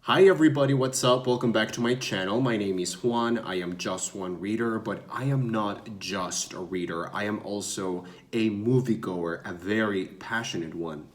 Hi everybody, what's up? Welcome back to my channel. My name is Juan. I am just one reader, but I am not just a reader. I am also a moviegoer, a very passionate one.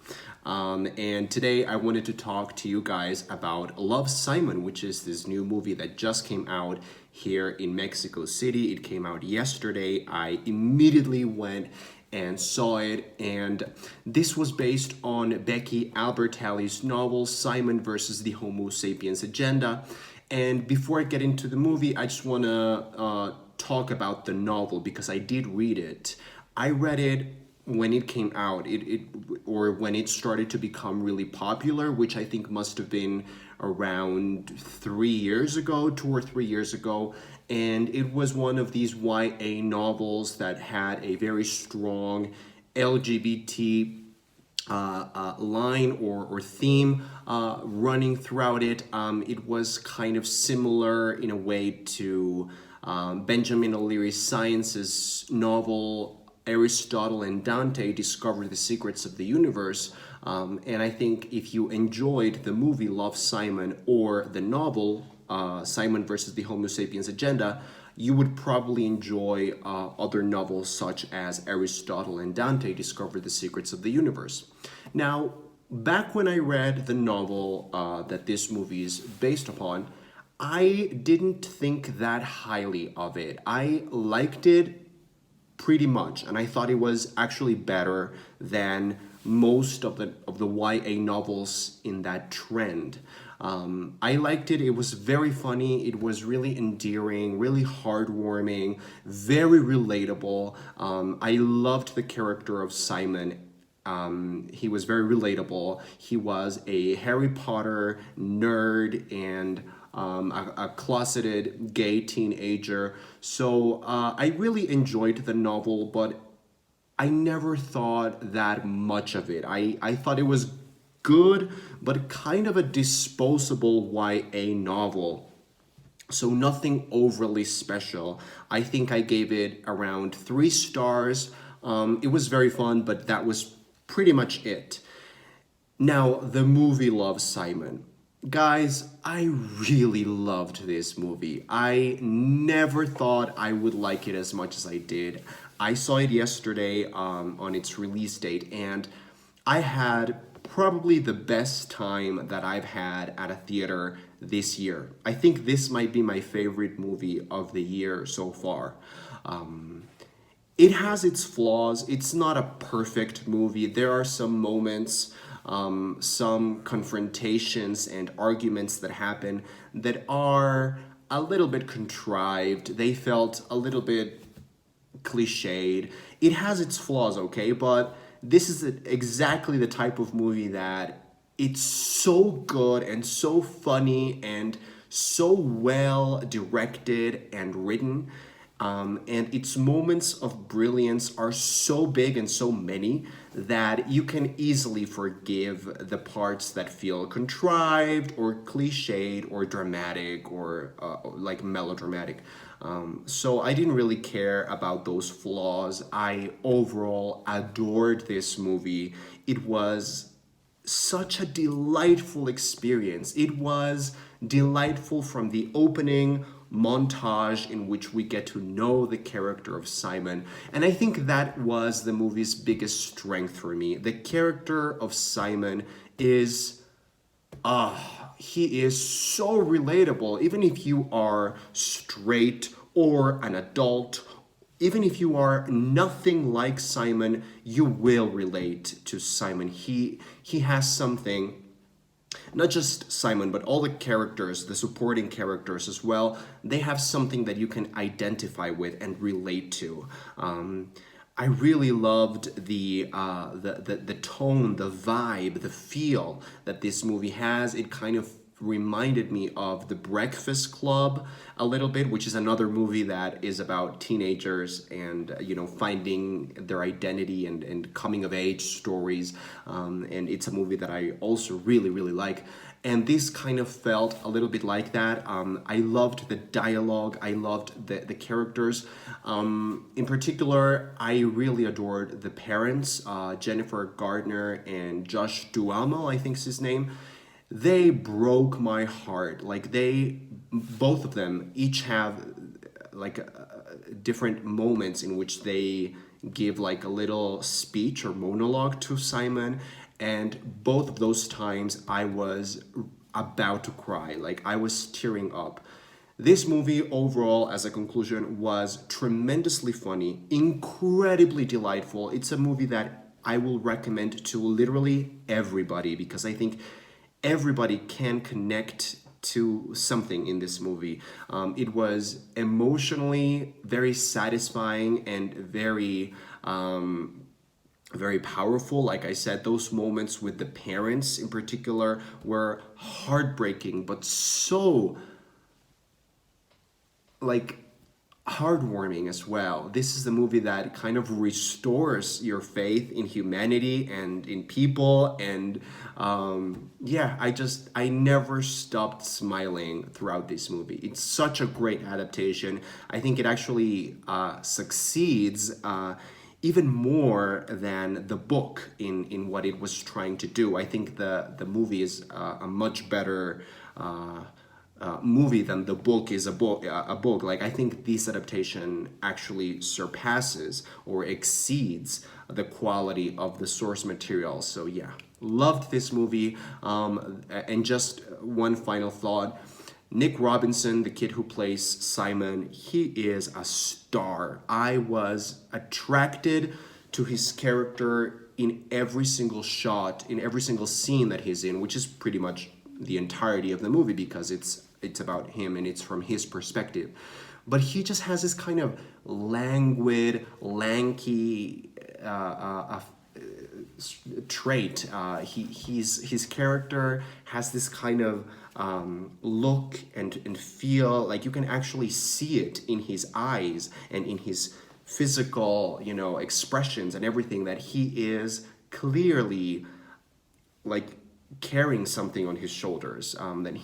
And today I wanted to talk to you guys about Love, Simon, which is this new movie that just came out here in Mexico City. It came out yesterday. I immediately went and saw it, and this was based on Becky Albertalli's novel Simon versus the Homo sapiens agenda. And before I get into the movie, I just want to talk about the novel because I did read it. I read it when it came out, or when it started to become really popular, which I think must have been around 3 years ago, 2 or 3 years ago. And it was one of these YA novels that had a very strong LGBT line or theme running throughout it. It was kind of similar in a way to Benjamin O'Leary Science's novel Aristotle and Dante Discover the Secrets of the Universe. And I think if you enjoyed the movie Love, Simon or the novel Simon versus the Homo sapiens agenda, you would probably enjoy other novels such as Aristotle and Dante Discover the Secrets of the Universe. Now, back when I read the novel that this movie is based upon, I didn't think that highly of it. I liked it pretty much, and I thought it was actually better than most of the YA novels in that trend. I liked it. It was very funny. It was really endearing, really heartwarming, very relatable. I loved the character of Simon. He was very relatable. He was a Harry Potter nerd and a closeted gay teenager. So I really enjoyed the novel, but I never thought that much of it. I thought it was good, but kind of a disposable YA novel. So nothing overly special. I think I gave it around 3 stars. It was very fun, but that was pretty much it. Now, the movie Love, Simon. Guys, I really loved this movie. I never thought I would like it as much as I did. I saw it yesterday on its release date, and I had probably the best time that I've had at a theater this year. I think this might be my favorite movie of the year so far. It has its flaws. It's not a perfect movie. There are some moments, some confrontations and arguments that happen that are a little bit contrived. They felt a little bit cliched. It has its flaws, okay, but this is exactly the type of movie that it's so good and so funny and so well directed and written. And its moments of brilliance are so big and so many that you can easily forgive the parts that feel contrived or cliched or dramatic or like melodramatic. So I didn't really care about those flaws. I overall adored this movie. It was such a delightful experience. It was delightful from the opening montage in which we get to know the character of Simon. And I think that was the movie's biggest strength for me. The character of Simon is he is so relatable, even if you are straight or an adult. Even if you are nothing like Simon, you will relate to Simon. He has something, not just Simon, but all the characters, the supporting characters as well, they have something that you can identify with and relate to. I really loved the tone, the vibe, the feel that this movie has. It kind of reminded me of The Breakfast Club a little bit, which is another movie that is about teenagers and finding their identity and coming of age stories. And it's a movie that I also really really like. And this kind of felt a little bit like that. I loved the dialogue. I loved the characters. In particular, I really adored the parents, Jennifer Gardner and Josh Duhamel, I think is his name. they broke my heart. Like they, both of them, each have like different moments in which they give like a little speech or monologue to Simon, and both of those times I was about to cry. Like I was tearing up. This movie overall, as a conclusion, was tremendously funny, incredibly delightful. It's a movie that I will recommend to literally everybody because I think everybody can connect to something in this movie. It was emotionally very satisfying and very powerful. Like I said, those moments with the parents in particular were heartbreaking, but so like heartwarming as well. This is the movie that kind of restores your faith in humanity and in people. And yeah, I never stopped smiling throughout this movie. It's such a great adaptation. I think it actually succeeds. Even more than the book in what it was trying to do. I think the movie is a much better movie than the book is a book. Like I think this adaptation actually surpasses or exceeds the quality of the source material. So yeah, loved this movie. And just one final thought. Nick Robinson, the kid who plays Simon, he is a star. I was attracted to his character in every single shot, in every single scene that he's in, which is pretty much the entirety of the movie because it's about him and it's from his perspective. But he just has this kind of languid, lanky trait. His character has this kind of look and feel, like you can actually see it in his eyes and in his physical, expressions and everything, that he is clearly like carrying something on his shoulders. That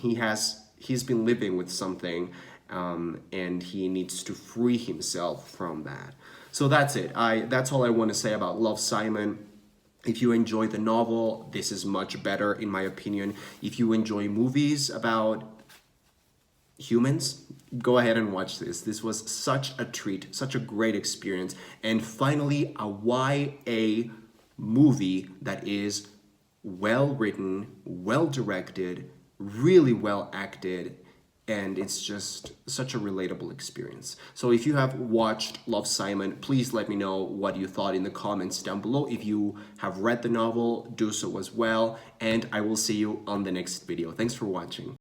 he's been living with something, and he needs to free himself from that. So that's it. That's all I want to say about Love, Simon. If you enjoy the novel, this is much better in my opinion. If you enjoy movies about humans, go ahead and watch this. This was such a treat, such a great experience. And finally, a YA movie that is well written, well directed, really well acted, and it's just such a relatable experience. So if you have watched Love, Simon, please let me know what you thought in the comments down below. If you have read the novel, do so as well, and I will see you on the next video. Thanks for watching.